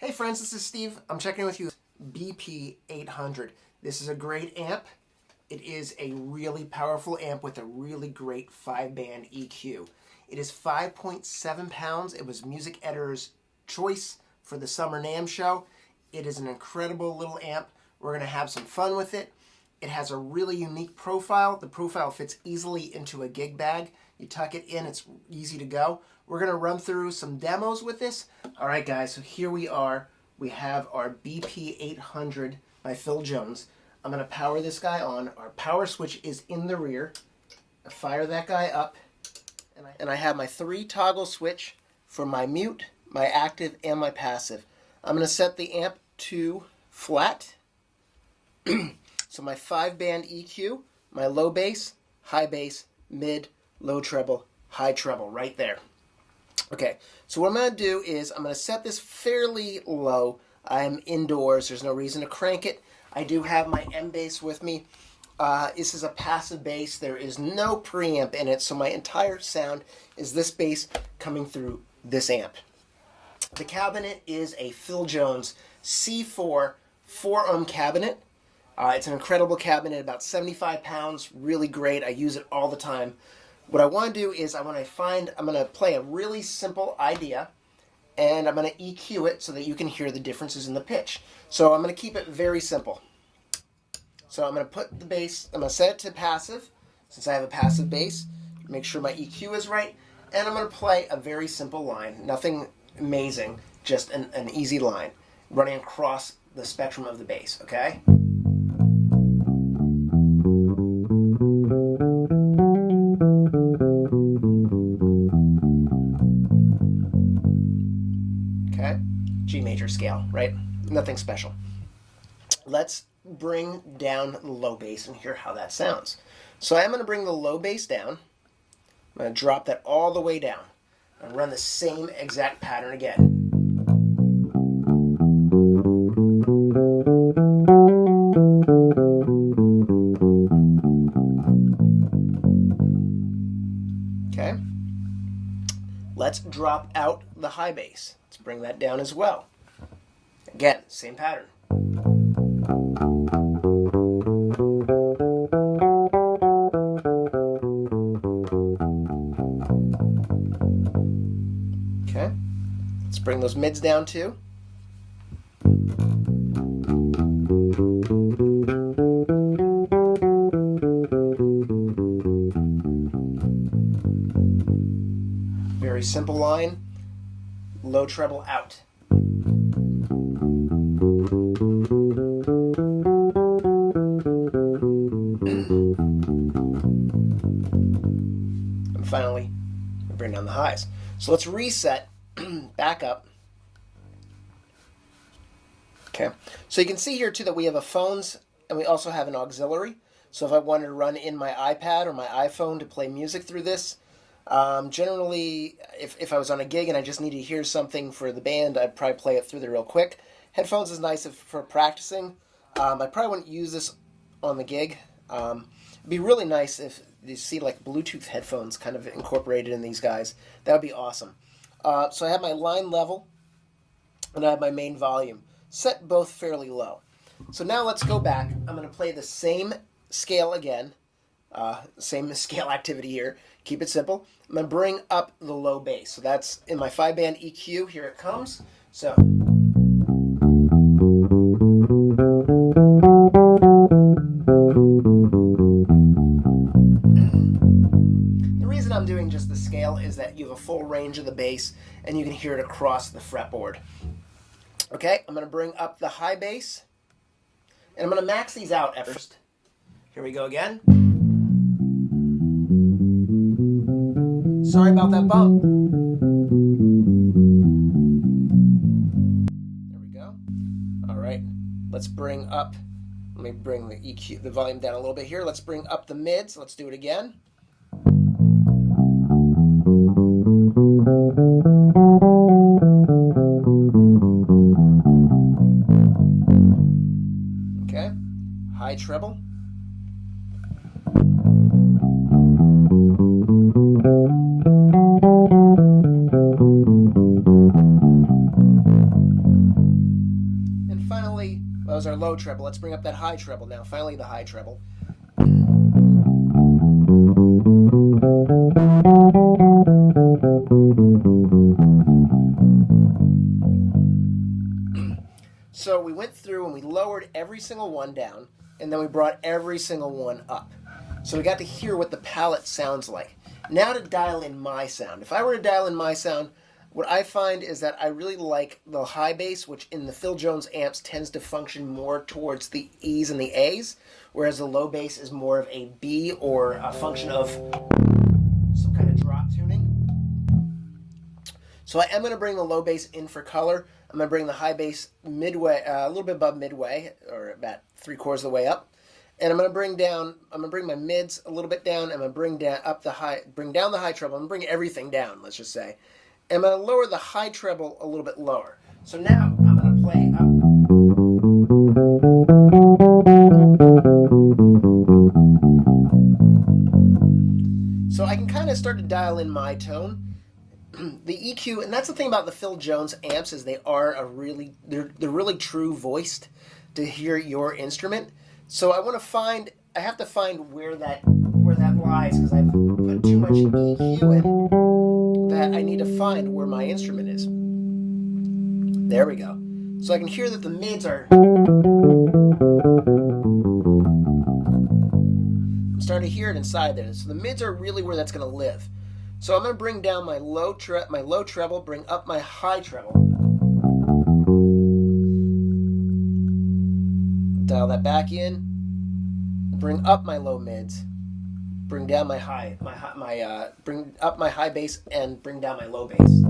Hey friends, this is Steve. I'm checking in with you. BP-800. This is a great amp. It is a really powerful amp with a really great 5-band EQ. It is 5.7 pounds. It was Music Editor's choice for the Summer NAMM show. It is an incredible little amp. We're going to have some fun with it. It has a really unique profile. The profile fits easily into a gig bag. You tuck it in, it's easy to go. We're going to run through some demos with this. All right, guys, so here we are. We have our BP-800 by Phil Jones. I'm going to power this guy on. Our power switch is in the rear. I fire that guy up, and I have my 3 toggle switch for my mute, my active, and my passive. I'm going to set the amp to flat. So my 5-band EQ, my low bass, high bass, mid, low treble, high treble, right there. Okay, so what I'm going to do is I'm going to set this fairly low. I'm indoors. There's no reason to crank it. I do have my M bass with me. This is a passive bass. There is no preamp in it, so my entire sound is this bass coming through this amp. The cabinet is a Phil Jones C4 4-ohm cabinet. It's an incredible cabinet, about 75 pounds, really great. I use it all the time. What I want to do is I'm going to play a really simple idea, and I'm going to EQ it so that you can hear the differences in the pitch. So I'm going to keep it very simple. So I'm going to put the bass, I'm going to set it to passive, since I have a passive bass, make sure my EQ is right, and I'm going to play a very simple line, nothing amazing, just an easy line, running across the spectrum of the bass, okay? Okay, G major scale, right? Nothing special. Let's bring down the low bass and hear how that sounds. So I'm going to bring the low bass down. I'm going to drop that all the way down and run the same exact pattern again. Okay. Let's drop out the high bass. Let's bring that down as well. Again, same pattern. Okay. Let's bring those mids down too. Very simple line, low treble out. And finally, we bring down the highs. So let's reset, back up. Okay, so you can see here too that we have a phones and we also have an auxiliary. So if I wanted to run in my iPad or my iPhone to play music through this, generally, if I was on a gig and I just needed to hear something for the band, I'd probably play it through there real quick. Headphones is nice for practicing. I probably wouldn't use this on the gig. It'd be really nice if you see like Bluetooth headphones kind of incorporated in these guys. That would be awesome. So I have my line level and I have my main volume. Set both fairly low. So now let's go back. I'm going to play the same scale again. Same scale activity here. Keep it simple. I'm going to bring up the low bass. So that's in my 5-band EQ. Here it comes. So. The reason I'm doing just the scale is that you have a full range of the bass and you can hear it across the fretboard. Okay, I'm going to bring up the high bass and I'm going to max these out at first. Here we go again. Sorry about that bump. There we go. All right, let's bring up, let me bring the EQ, the volume down a little bit here. Let's bring up the mids. Let's do it again. Okay, high treble. low treble. Let's bring up that high treble now. Finally, the high treble. So we went through and we lowered every single one down, and then we brought every single one up. So we got to hear what the palette sounds like. Now to dial in my sound. If I were to dial in my sound, what I find is that I really like the high bass, which in the Phil Jones amps tends to function more towards the E's and the A's, whereas the low bass is more of a B or a function of some kind of drop tuning. So I am going to bring the low bass in for color. I'm going to bring the high bass midway, a little bit above midway, or about 3/4 of the way up. And I'm going to bring my mids a little bit down. I'm going to bring down the high treble. I'm going to bring everything down, let's just say. And I'm going to lower the high treble a little bit lower. So now I'm going to play up. So I can kind of start to dial in my tone. The EQ, and that's the thing about the Phil Jones amps, is they're really true voiced to hear your instrument. So I have to find where that lies, because I've put too much EQ in that I need to find where my instrument is. There we go. So I can hear that the mids are. I'm starting to hear it inside there. So the mids are really where that's going to live. So I'm going to bring down my low treble, bring up my high treble. Dial that back in. Bring up my low mids. Bring down my bring up my high bass and bring down my low bass.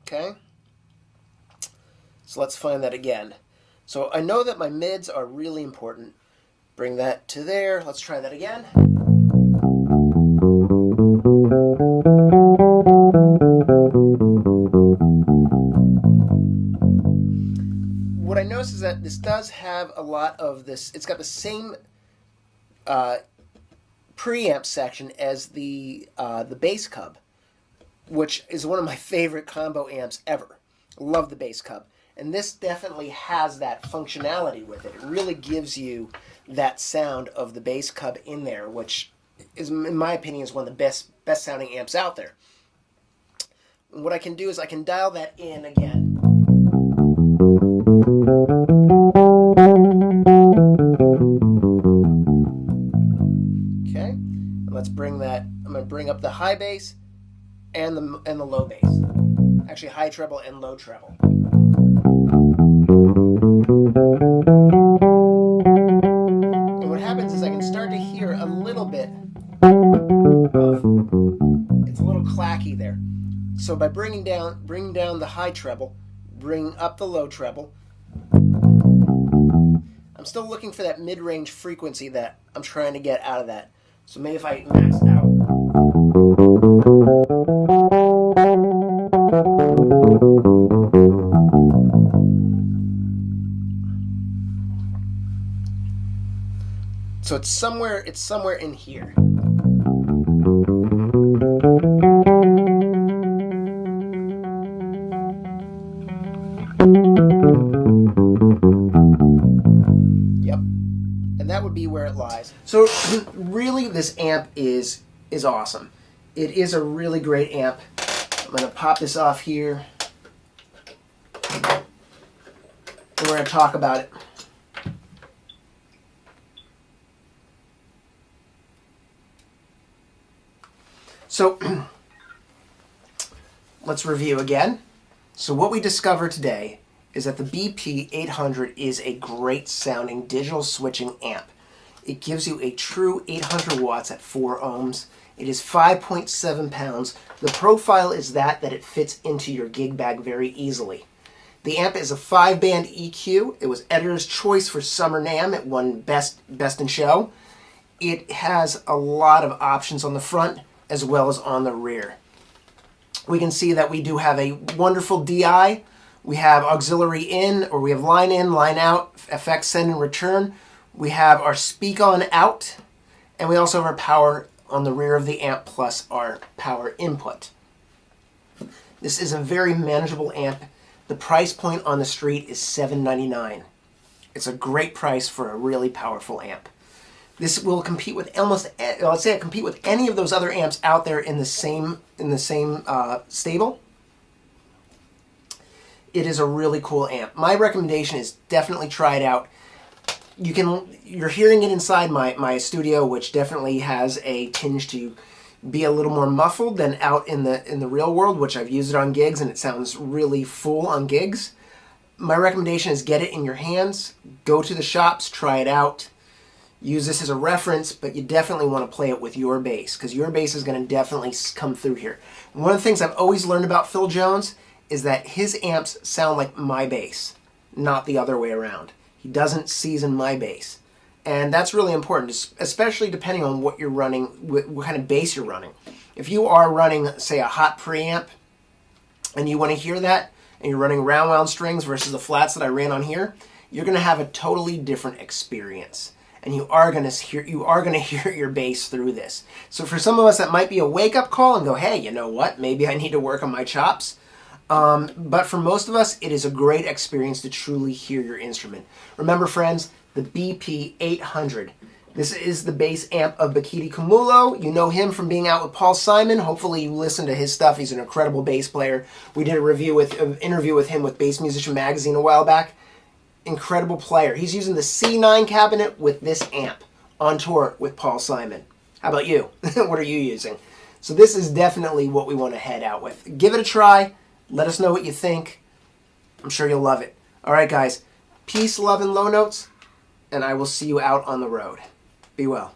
Okay. So let's find that again. So I know that my mids are really important. Bring that to there. Let's try that again. What I notice is that this does have a lot of this. It's got the same preamp section as the bass cub, which is one of my favorite combo amps ever. Love the bass cub. And this definitely has that functionality with it. It really gives you that sound of the bass cub in there, which is, in my opinion, is one of the best sounding amps out there. And what I can do is I can dial that in again. Okay, and let's bring that. I'm going to bring up the high bass and the low bass. Actually, high treble and low treble. And what happens is I can start to hear a little bit of, it's a little clacky there. So by bringing down the high treble, bring up the low treble, I'm still looking for that mid-range frequency that I'm trying to get out of that. So maybe if I max out. So it's somewhere in here. Yep. And that would be where it lies. So really this amp is awesome. It is a really great amp. I'm going to pop this off here. And we're going to talk about it. So let's review again. So what we discovered today is that the BP-800 is a great sounding digital switching amp. It gives you a true 800 watts at 4 ohms. It is 5.7 pounds. The profile is that it fits into your gig bag very easily. The amp is a 5-band EQ. It was editor's choice for Summer NAMM. It won Best in Show. It has a lot of options on the front as well as on the rear. We can see that we do have a wonderful DI. We have auxiliary in, or we have line in, line out, effects send and return. We have our speak on out, and we also have our power on the rear of the amp plus our power input. This is a very manageable amp. The price point on the street is $799. It's a great price for a really powerful amp. This will compete with let's say it compete with any of those other amps out there in the same stable. It is a really cool amp. My recommendation is definitely try it out. You're hearing it inside my studio, which definitely has a tinge to be a little more muffled than out in the real world, which I've used it on gigs and it sounds really full on gigs. My recommendation is get it in your hands, go to the shops, try it out, use this as a reference, but you definitely want to play it with your bass because your bass is going to definitely come through here. And one of the things I've always learned about Phil Jones is that his amps sound like my bass, not the other way around. He doesn't season my bass. And that's really important, especially depending on what you're running, what kind of bass you're running. If you are running, say, a hot preamp, and you want to hear that, and you're running round wound strings versus the flats that I ran on here, you're going to have a totally different experience. And you are going to hear your bass through this. So for some of us, that might be a wake-up call and go, hey, you know what? Maybe I need to work on my chops. But for most of us, it is a great experience to truly hear your instrument. Remember, friends, the BP-800. This is the bass amp of Bakiti Kumulo. You know him from being out with Paul Simon. Hopefully you listen to his stuff. He's an incredible bass player. We did an interview with him with Bass Musician Magazine a while back. Incredible player. He's using the C9 cabinet with this amp on tour with Paul Simon. How about you? What are you using? So this is definitely what we want to head out with. Give it a try. Let us know what you think. I'm sure you'll love it. All right, guys. Peace, love, and low notes. And I will see you out on the road. Be well.